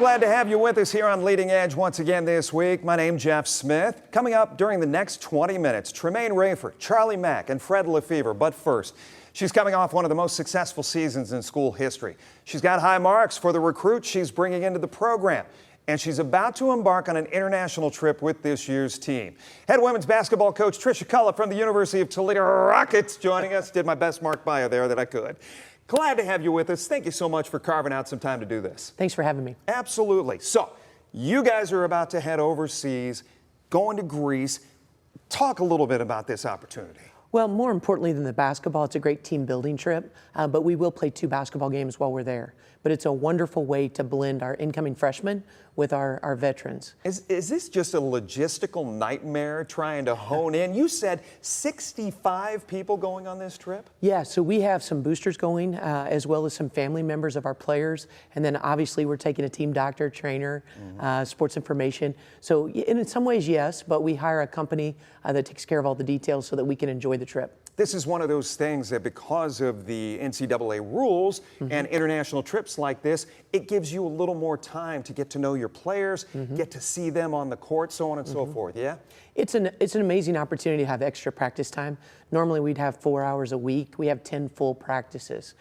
glad to have you with us here on Leading Edge once again this week. My name's Jeff Smith. Coming up during the next 20 minutes, Tramain, Rayford, Charlie Mack, and Fred LeFebvre. But first, she's coming off one of the most successful seasons in school history. She's got high marks for the recruits she's bringing into the program, and she's about to embark on an international trip with this year's team. Head women's basketball coach Tricia Cullop from the University of Toledo Rockets joining us. Did my best Mark bio there that I could. Glad to have you with us. Thank you so much for carving out some time to do this. Thanks for having me. Absolutely. So, you guys are about to head overseas, going to Greece. Talk a little bit about this opportunity. Well, more importantly than the basketball, it's a great team building trip, but we will play 2 basketball games while we're there. But it's a wonderful way to blend our incoming freshmen with our veterans. Is this just a logistical nightmare trying to hone in? You said 65 people going on this trip? Yeah, so we have some boosters going, as well as some family members of our players. And then obviously we're taking a team doctor, trainer, sports information. So in some ways, yes, but we hire a company that takes care of all the details so that we can enjoy the trip. This is one of those things that because of the NCAA rules and international trips like this, it gives you a little more time to get to know your players, get to see them on the court, so on and so forth, yeah? It's an amazing opportunity to have extra practice time. Normally we'd have 4 hours a week. We have 10 full practices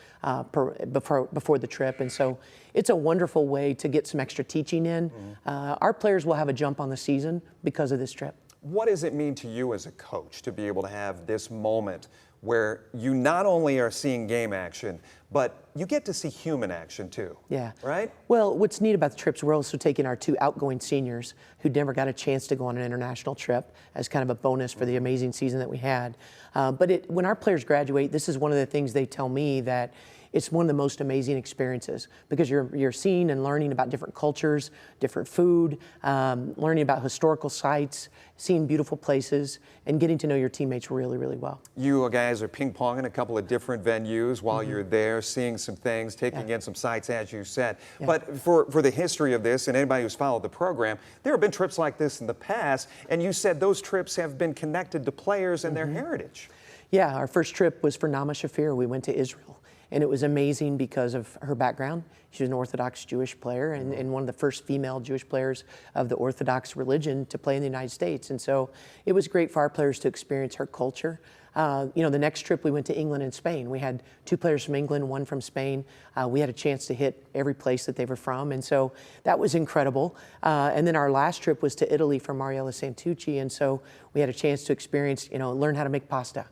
before the trip, and so it's a wonderful way to get some extra teaching in. Our players will have a jump on the season because of this trip. What does it mean to you as a coach to be able to have this moment where you not only are seeing game action, but you get to see human action too? Yeah. Right? Well, what's neat about the trips, we're also taking our 2 outgoing seniors who never got a chance to go on an international trip as kind of a bonus for the amazing season that we had. But when our players graduate, this is one of the things they tell me, that it's one of the most amazing experiences because you're seeing and learning about different cultures, different food, learning about historical sites, seeing beautiful places, and getting to know your teammates really, really well. You guys are ping-ponging a couple of different venues while you're there, seeing some things, taking in some sights, as you said. But for the history of this, and anybody who's followed the program, there have been trips like this in the past, and you said those trips have been connected to players and their heritage. Yeah, our first trip was for Nama Shafir. We went to Israel. And it was amazing because of her background. She was an Orthodox Jewish player and one of the first female Jewish players of the Orthodox religion to play in the United States. And so it was great for our players to experience her culture. You know, the next trip we went to England and Spain. We had 2 players from England, 1 from Spain. We had a chance to hit every place that they were from, and so that was incredible. And then our last trip was to Italy for Mariella Santucci, and so we had a chance to experience, you know, learn how to make pasta,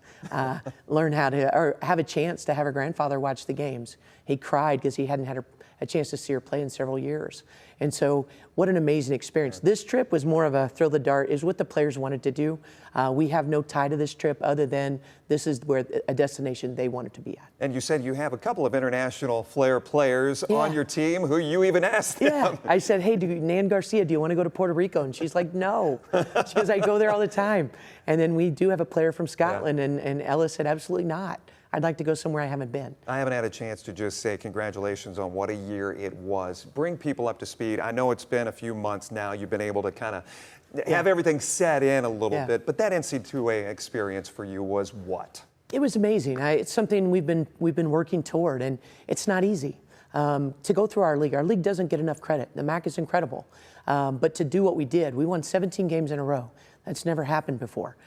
learn how to, or have a chance to have her grandfather watch the games. He cried because he hadn't had a chance to see her play in several years. And so what an amazing experience. This trip was more of a throw the dart, is what the players wanted to do. We have no tie to this trip other than this is where a destination they wanted to be at. And you said you have a couple of international flair players on your team who you even asked them. Yeah, I said, hey, Nan Garcia, do you want to go to Puerto Rico? And she's like, no. She goes, I go there all the time. And then we do have a player from Scotland, and Ella said, absolutely not. I'd like to go somewhere I haven't been. I haven't had a chance to just say congratulations on what a year it was. Bring people up to speed. I know it's been a few months now. You've been able to kind of have everything set in a little bit, but that NCAA experience for you was what? It was amazing. It's something we've been working toward, and it's not easy. To go through our league doesn't get enough credit. The Mack is incredible, but to do what we did, we won 17 games in a row. That's never happened before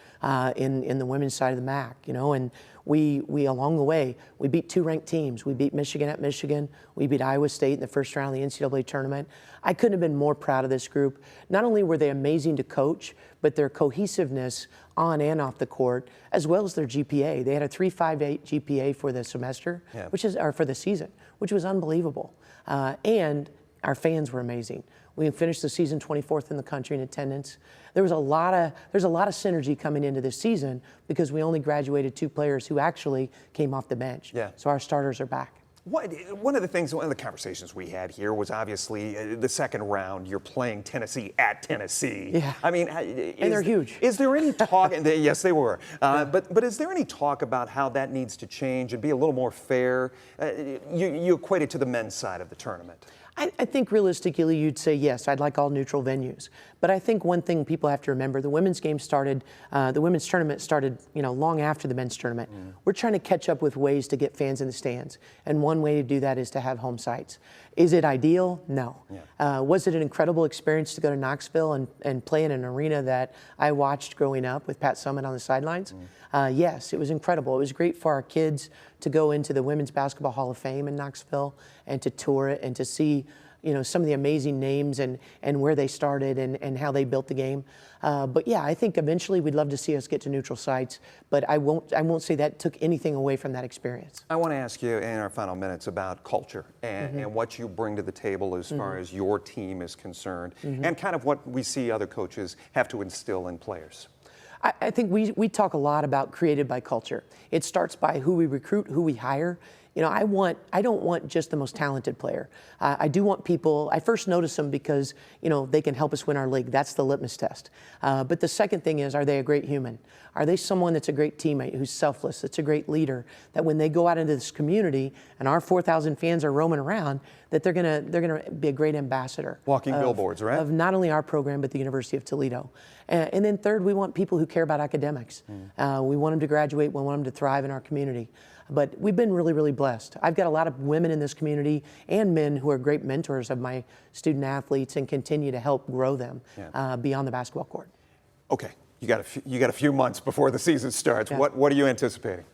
in the women's side of the Mack, you know, and we along the way, we beat 2 ranked teams. We beat Michigan at Michigan. We beat Iowa State in the first round of the NCAA tournament. I couldn't have been more proud of this group. Not only were they amazing to coach, but their cohesiveness on and off the court, as well as their GPA. They had a 3.58 GPA for the semester, or for the season, which was unbelievable. And our fans were amazing. We finished the season 24th in the country in attendance. There's a lot of synergy coming into this season because we only graduated 2 players who actually came off the bench. Yeah. So our starters are back. One of the conversations we had here was obviously the second round. You're playing Tennessee at Tennessee. Yeah. I mean, and they're huge. Is there any talk? Yes, they were. But is there any talk about how that needs to change and be a little more fair? You equate it to the men's side of the tournament. I think realistically you'd say yes, I'd like all neutral venues. But I think one thing people have to remember, the women's game started, the women's tournament started, you know, long after the men's tournament. We're trying to catch up with ways to get fans in the stands. And one way to do that is to have home sites. Is it ideal? No. Yeah. Was it an incredible experience to go to Knoxville and play in an arena that I watched growing up with Pat Summitt on the sidelines? Yes, it was incredible. It was great for our kids to go into the Women's Basketball Hall of Fame in Knoxville and to tour it and to see, you know, some of the amazing names and where they started and how they built the game. But yeah, I think eventually we'd love to see us get to neutral sites, but I won't say that took anything away from that experience. I want to ask you in our final minutes about culture and what you bring to the table as far as your team is concerned and kind of what we see other coaches have to instill in players. I think we talk a lot about created by culture. It starts by who we recruit, who we hire. You know, I don't want just the most talented player. I do want people, I first notice them because, you know, they can help us win our league. That's the litmus test. But the second thing is, are they a great human? Are they someone that's a great teammate, who's selfless, that's a great leader, that when they go out into this community and our 4,000 fans are roaming around, that they're gonna be a great ambassador. Walking billboards, right? Of not only our program, but the University of Toledo. And then third, we want people who care about academics. We want them to graduate, we want them to thrive in our community. But we've been really, really blessed. I've got a lot of women in this community and men who are great mentors of my student athletes and continue to help grow them beyond the basketball court. Okay, you got a few months before the season starts. Yeah. What are you anticipating?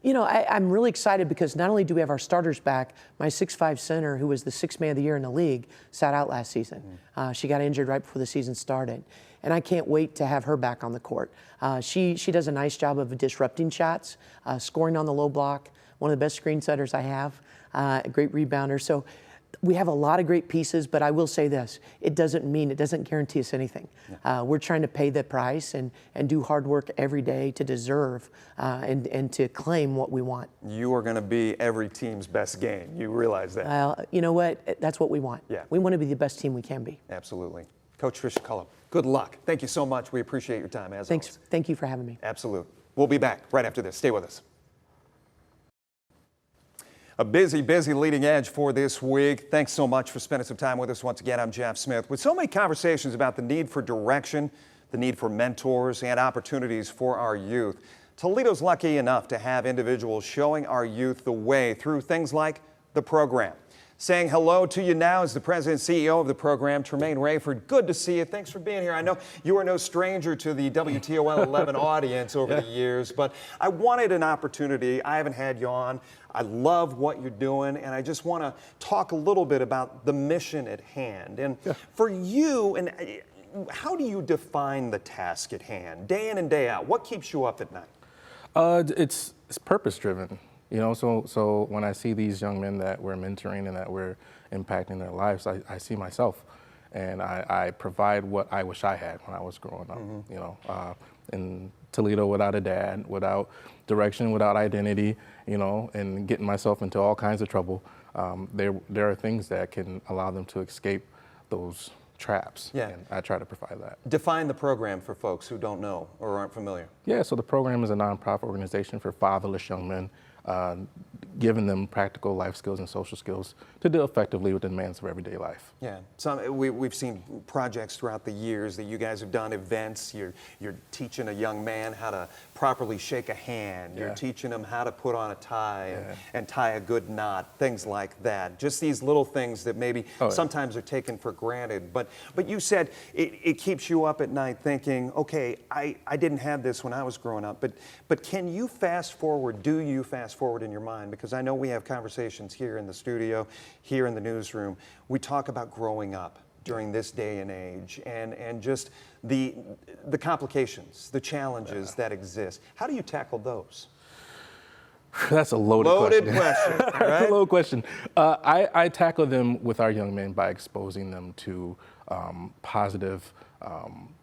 You know, I'm really excited because not only do we have our starters back, my 6'5" center, who was the sixth man of the year in the league, sat out last season. She got injured right before the season started. And I can't wait to have her back on the court. She does a nice job of disrupting shots, scoring on the low block, one of the best screen setters I have, a great rebounder. So we have a lot of great pieces, but I will say this, it doesn't guarantee us anything. We're trying to pay the price and do hard work every day to deserve and to claim what we want. You are going to be every team's best game. You realize that? Well, you know what? That's what we want. Yeah. We want to be the best team we can be. Absolutely. Coach Tricia Cullop, good luck. Thank you so much. We appreciate your time, as always. Thank you for having me. Absolutely. We'll be back right after this. Stay with us. A busy leading edge for this week. Thanks so much for spending some time with us. Once again, I'm Jeff Smith. With so many conversations about the need for direction, the need for mentors, and opportunities for our youth, Toledo's lucky enough to have individuals showing our youth the way through things like the program. Saying hello to you now is the president and CEO of the program, Tramain Rayford. Good to see you. Thanks for being here. I know you are no stranger to the WTOL 11 audience over the years, but I wanted an opportunity. I haven't had you on. I love what you're doing, and I just want to talk a little bit about the mission at hand. And for you, and how do you define the task at hand, day in and day out? What keeps you up at night? It's purpose-driven. You know, so when I see these young men that we're mentoring and that we're impacting their lives, I see myself, and I provide what I wish I had when I was growing up. You know, in Toledo without a dad, without direction, without identity, you know, and getting myself into all kinds of trouble. There are things that can allow them to escape those traps. Yeah. And I try to provide that. Define the program for folks who don't know or aren't familiar. Yeah, so the program is a nonprofit organization for fatherless young men, giving them practical life skills and social skills to deal effectively with the demands of everyday life. Yeah, we've seen projects throughout the years that you guys have done, events. You're teaching a young man how to properly shake a hand. You're teaching him how to put on a tie and tie a good knot, things like that. Just these little things that maybe sometimes are taken for granted. But you said it keeps you up at night thinking, okay, I didn't have this when I was growing up, but can you fast forward, do you fast forward in your mind? Because I know we have conversations here in the studio, here in the newsroom. We talk about growing up during this day and age and just the complications, the challenges that exist. How do you tackle those? That's a loaded question. Right? That's a loaded question. I tackle them with our young men by exposing them to positive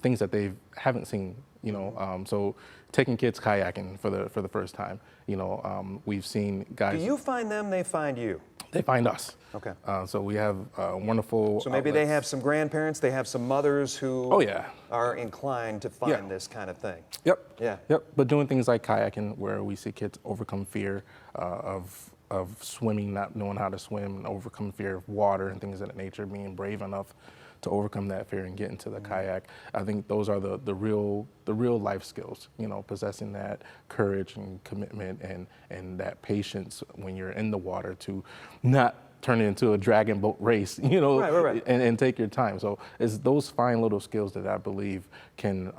things that they haven't seen. You know, so taking kids kayaking for the first time. You know, we've seen guys. Do you find them? They find you. They find us. Okay. So we have wonderful. So maybe outlets. they have some grandparents. They have some mothers who are inclined to find this kind of thing. Yep. Yeah. Yep. But doing things like kayaking, where we see kids overcome fear of swimming, not knowing how to swim, and overcome fear of water and things of that nature, being brave enough to overcome that fear and get into the kayak. I think those are the real life skills, you know, possessing that courage and commitment and that patience when you're in the water to not turn it into a dragon boat race, you know, Right. And take your time. So it's those fine little skills that I believe can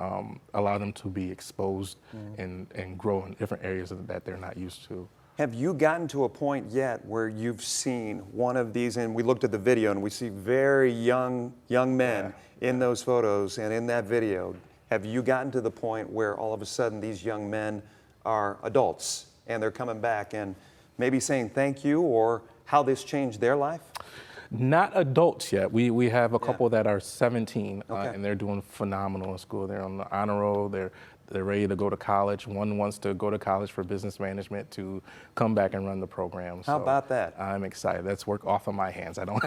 allow them to be exposed and grow in different areas that they're not used to. Have you gotten to a point yet where you've seen one of these, and we looked at the video and we see very young men in those photos and in that video. Have you gotten to the point where all of a sudden these young men are adults and they're coming back and maybe saying thank you, or how this changed their life? Not adults yet. We have a couple that are 17 Okay. and they're doing phenomenal in school. They're on the honor roll. They're ready to go to college. One wants to go to college for business management to come back and run the program. How about that? I'm excited. That's work off of my hands. I don't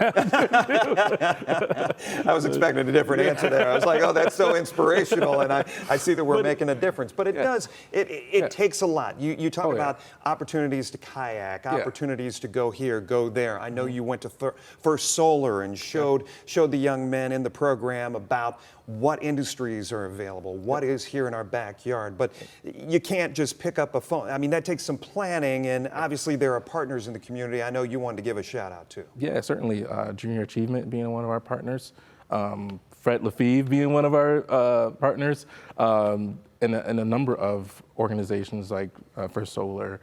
I was expecting a different answer there. I was like, oh, that's so inspirational, and I see that we're making a difference. But it does, it takes a lot. You talk about opportunities to kayak, opportunities to go here, go there. I know you went to First Solar and showed the young men in the program about what industries are available, what is here in our backyard. But you can't just pick up a phone. I mean, that takes some planning, and obviously there are partners in the community I know you wanted to give a shout out to. Yeah, certainly. Junior Achievement being one of our partners, LeFebvre being one of our partners, and a number of organizations like First Solar,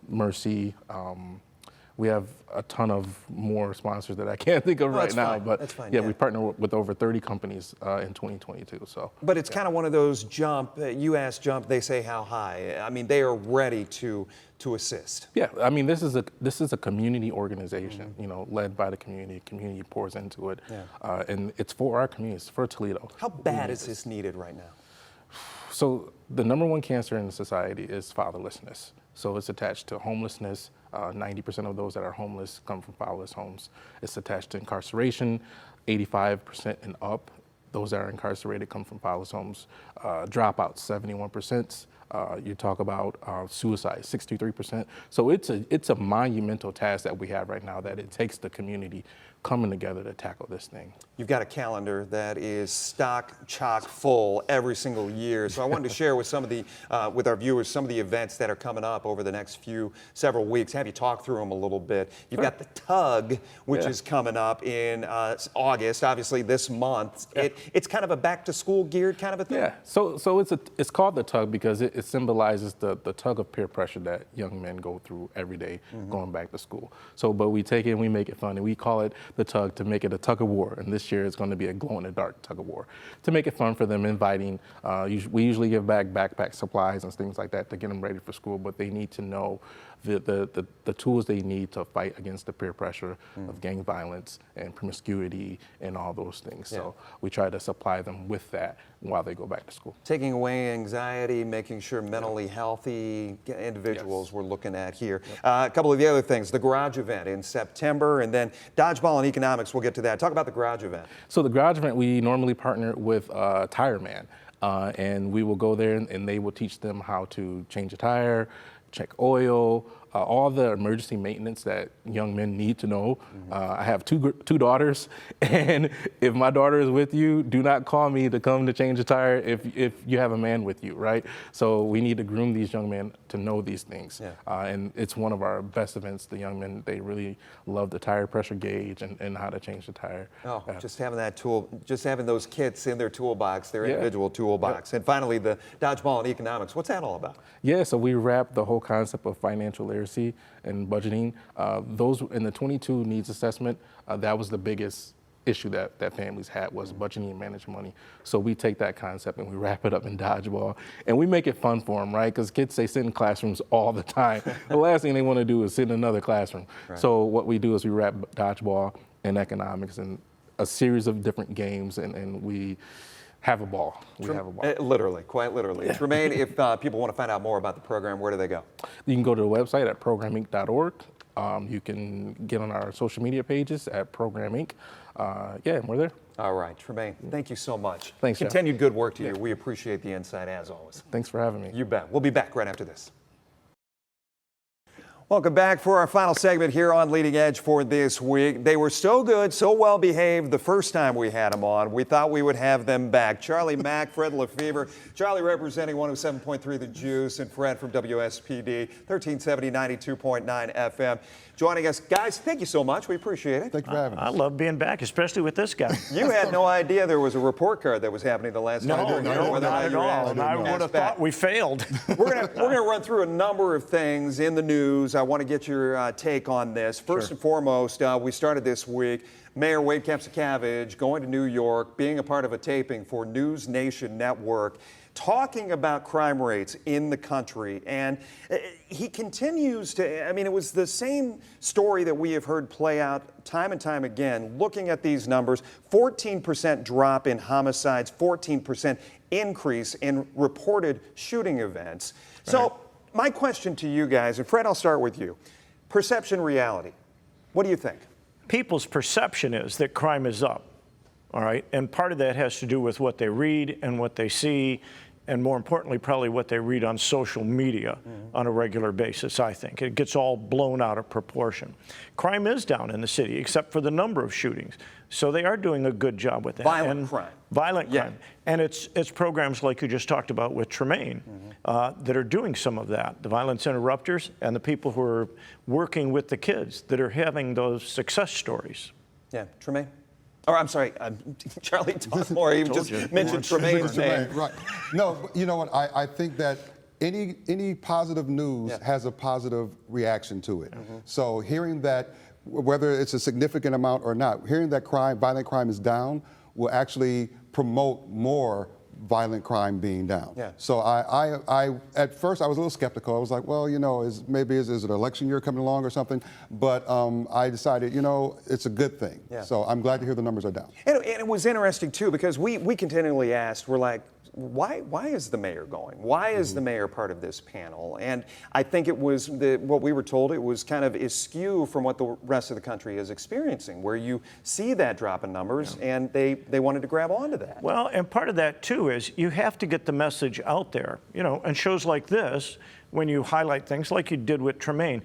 Mercy. We have a ton of more sponsors that I can't think of right now, but that's fine, we partner with over 30 companies in 2022. So, but it's kind of one of those you ask jump, they say how high. I mean, they are ready to assist. Yeah, I mean, this is a community organization, you know, led by the community. Community pours into it, and it's for our community, it's for Toledo. How bad is this needed right now? So the number one cancer in society is fatherlessness. So it's attached to homelessness. 90% of those that are homeless come from fatherless homes. It's attached to incarceration. 85% and up, those that are incarcerated come from fatherless homes. Dropouts, 71%. You talk about suicide, 63%. So it's a monumental task that we have right now, that it takes the community coming together to tackle this thing. You've got a calendar that is chock full every single year. So I wanted to share with with our viewers some of the events that are coming up over the next several weeks. Have you talk through them a little bit? You've got the Tug, which is coming up in August, obviously this month. It's kind of a back to school geared kind of a thing. Yeah. So it's called the Tug because it symbolizes the tug of peer pressure that young men go through every day going back to school. So, but we take it and we make it fun, and we call it the Tug to make it a tug of war. And this year it's going to be a glow in the dark tug of war to make it fun for them, inviting. We usually give back backpack supplies and things like that to get them ready for school, but they need to know the tools they need to fight against the peer pressure of gang violence and promiscuity and all those things. So we try to supply them with that while they go back to school. Taking away anxiety, making sure mentally healthy individuals we're looking at here. A couple of the other things, the garage event in September, and then dodgeball and economics, we'll get to that. Talk about the garage event. So the garage event, we normally partner with Tramain, and we will go there and they will teach them how to change a tire, check oil, all the emergency maintenance that young men need to know. I have two daughters, and if my daughter is with you, do not call me to come to change a tire if you have a man with you, right? So we need to groom these young men to know these things. And it's one of our best events. The young men, they really love the tire pressure gauge and how to change the tire. Oh, just having that tool, just having those kits in their toolbox, their individual toolbox. And finally, the dodgeball and economics. What's that all about? Yeah, so we wrap the whole concept of financial literacy and budgeting. Those in the 22 needs assessment, that was the biggest issue that families had, was budgeting and managing money. So we take that concept and we wrap it up in dodgeball, and we make it fun for them, right? Because kids, they sit in classrooms all the time. The last thing they want to do is sit in another classroom. So what we do is we wrap dodgeball and economics in a series of different games, and we have a ball. Literally, quite literally. Tramain, if people want to find out more about the program, where do they go? You can go to the website at programinc.org. You can get on our social media pages at Program Inc. And we're there. All right, Tramain, thank you so much. Thanks, Jeff. Continued good work to you. We appreciate the insight as always. Thanks for having me. You bet. We'll be back right after this. Welcome back for our final segment here on Leading Edge for this week. They were so good, so well behaved the first time we had them on. We thought we would have them back. Charlie Mack, Fred LeFebvre, Charlie representing 107.3 The Juice, and Fred from WSPD, 1370, 92.9 FM. Joining us. Guys, thank you so much. We appreciate it. Thank you for having us. I love being back, especially with this guy. You had no idea there was a report card that was happening the last time. No, not at all. And I would have thought we failed. We're gonna run through a number of things in the news. I want to get your take on this. First and foremost, we started this week. Mayor Wade Kapszukiewicz going to New York, being a part of a taping for News Nation Network, talking about crime rates in the country. And he continues to, I mean, it was the same story that we have heard play out time and time again, looking at these numbers, 14% drop in homicides, 14% increase in reported shooting events. Right. So my question to you guys, and Fred, I'll start with you. Perception, reality. What do you think? People's perception is that crime is up, all right? And part of that has to do with what they read and what they see, and more importantly, probably what they read on social media on a regular basis, I think. It gets all blown out of proportion. Crime is down in the city, except for the number of shootings. So they are doing a good job with that. Violent crime. Violent crime. And it's programs like you just talked about with Tramain that are doing some of that. The violence interrupters and the people who are working with the kids that are having those success stories. Yeah, Tramain? Or I'm sorry, Charlie, talk more. You just mentioned Tramain's name. Right. No, but you know what? I think that any positive news has a positive reaction to it. So hearing that, whether it's a significant amount or not, hearing that violent crime is down will actually promote more violent crime being down. Yeah. So I at first I was a little skeptical. I was like, well, you know, is it an election year coming along or something? But I decided, you know, it's a good thing. Yeah. So I'm glad to hear the numbers are down. And it was interesting too, because we continually asked, we're like, why is the mayor going? Why is the mayor part of this panel? And I think it was what we were told, it was kind of askew from what the rest of the country is experiencing, where you see that drop in numbers and they wanted to grab onto that. Well, and part of that too is you have to get the message out there, you know, and shows like this, when you highlight things like you did with Tramain,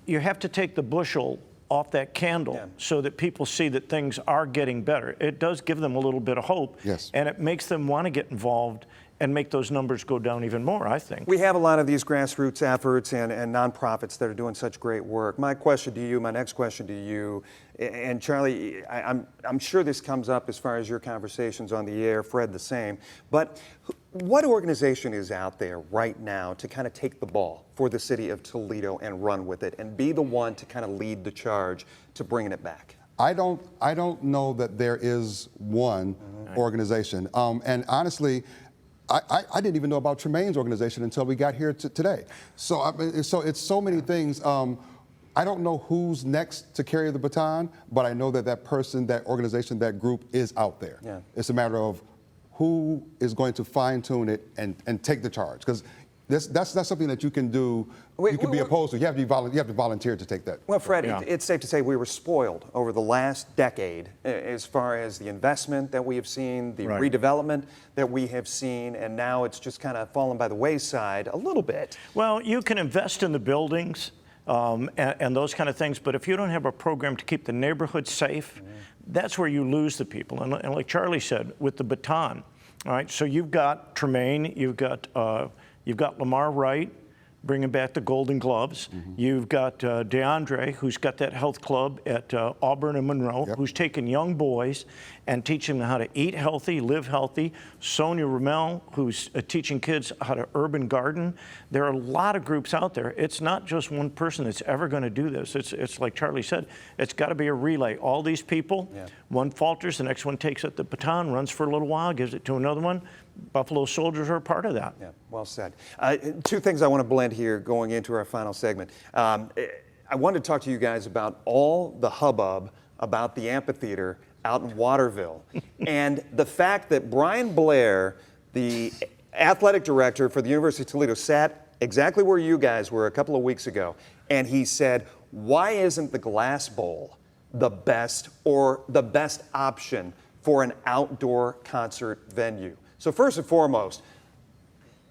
you have to take the bushel off that candle so that people see that things are getting better. It does give them a little bit of hope, and it makes them want to get involved and make those numbers go down even more, I think. We have a lot of these grassroots efforts and nonprofits that are doing such great work. My question to you, my next question to you, and Charlie, I'm sure this comes up as far as your conversations on the air, Fred the same, but what organization is out there right now to kind of take the ball for the city of Toledo and run with it and be the one to kind of lead the charge to bringing it back? I don't know that there is one organization. And honestly, I didn't even know about Tramain's organization until we got here today. So so it's so many things. I don't know who's next to carry the baton, but I know that person, that organization, that group is out there. Yeah. It's a matter of who is going to fine-tune it and take the charge. Because that's not something that you can do. You can be opposed to. You have to volunteer to take that. Well, Fred, it's safe to say we were spoiled over the last decade as far as the investment that we have seen, the redevelopment that we have seen, and now it's just kind of fallen by the wayside a little bit. Well, you can invest in the buildings and those kind of things, but if you don't have a program to keep the neighborhood safe, that's where you lose the people. And like Charlie said, with the baton, all right, so you've got Tramain, you've got Lamar Wright bringing back the Golden Gloves. You've got DeAndre, who's got that health club at Auburn and Monroe, who's taking young boys and teaching them how to eat healthy, live healthy. Sonia Ramel, who's teaching kids how to urban garden. There are a lot of groups out there. It's not just one person that's ever going to do this. It's like Charlie said, it's got to be a relay. All these people, one falters, the next one takes up the baton, runs for a little while, gives it to another one. Buffalo Soldiers are a part of that. Yeah, well said. Two things I want to blend here going into our final segment. I wanted to talk to you guys about all the hubbub about the amphitheater out in Waterville and the fact that Brian Blair, the athletic director for the University of Toledo, sat exactly where you guys were a couple of weeks ago, and he said, why isn't the Glass Bowl the best option for an outdoor concert venue? So first and foremost,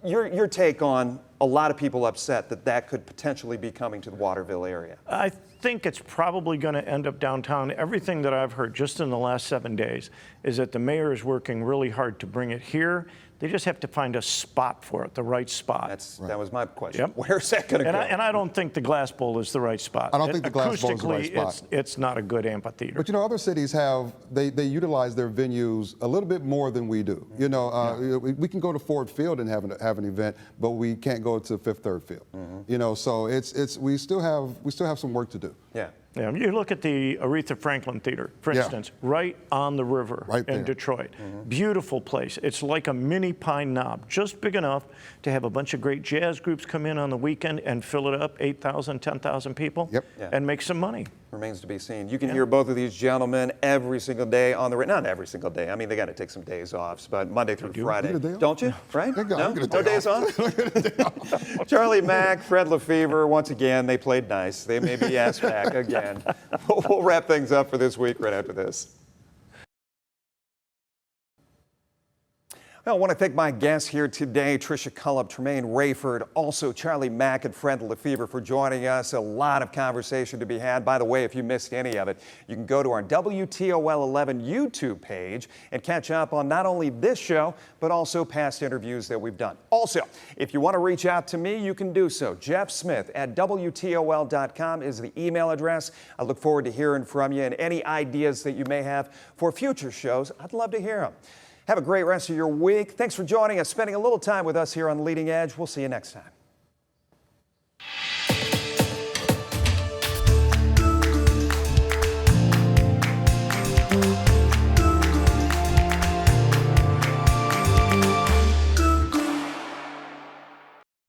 your take on a lot of people upset that could potentially be coming to the Waterville area? I think it's probably going to end up downtown. Everything that I've heard just in the last 7 days is that the mayor is working really hard to bring it here. They just have to find a spot for it, the right spot. That was my question. Yep. Where's that going to go? And I don't think the Glass Bowl is the right spot. I don't think the Glass Bowl is the right spot. Acoustically, it's not a good amphitheater. But you know, other cities they utilize their venues a little bit more than we do. You know, we can go to Ford Field and have an event, but we can't go to Fifth Third Field. You know, so we still have some work to do. Yeah. Yeah, you look at the Aretha Franklin Theater, for instance, right on the river in Detroit. Beautiful place. It's like a mini Pine Knob, just big enough to have a bunch of great jazz groups come in on the weekend and fill it up, 8,000, 10,000 people, and make some money. Remains to be seen. You can hear both of these gentlemen every single day on the radio. Not every single day. I mean, they got to take some days off, but Monday through Friday. Don't you? Right? No days off? Charlie Mack, Fred LeFebvre, once again, they played nice. They may be asked back again. We'll wrap things up for this week right after this. Well, I want to thank my guests here today, Tricia, Cullop, Tramain, Rayford, also Charlie Mack and Fred LeFebvre for joining us. A lot of conversation to be had. By the way, if you missed any of it, you can go to our WTOL 11 YouTube page and catch up on not only this show, but also past interviews that we've done. Also, if you want to reach out to me, you can do so. Jeff Smith at WTOL.com is the email address. I look forward to hearing from you and any ideas that you may have for future shows. I'd love to hear them. Have a great rest of your week. Thanks for joining us, spending a little time with us here on Leading Edge. We'll see you next time.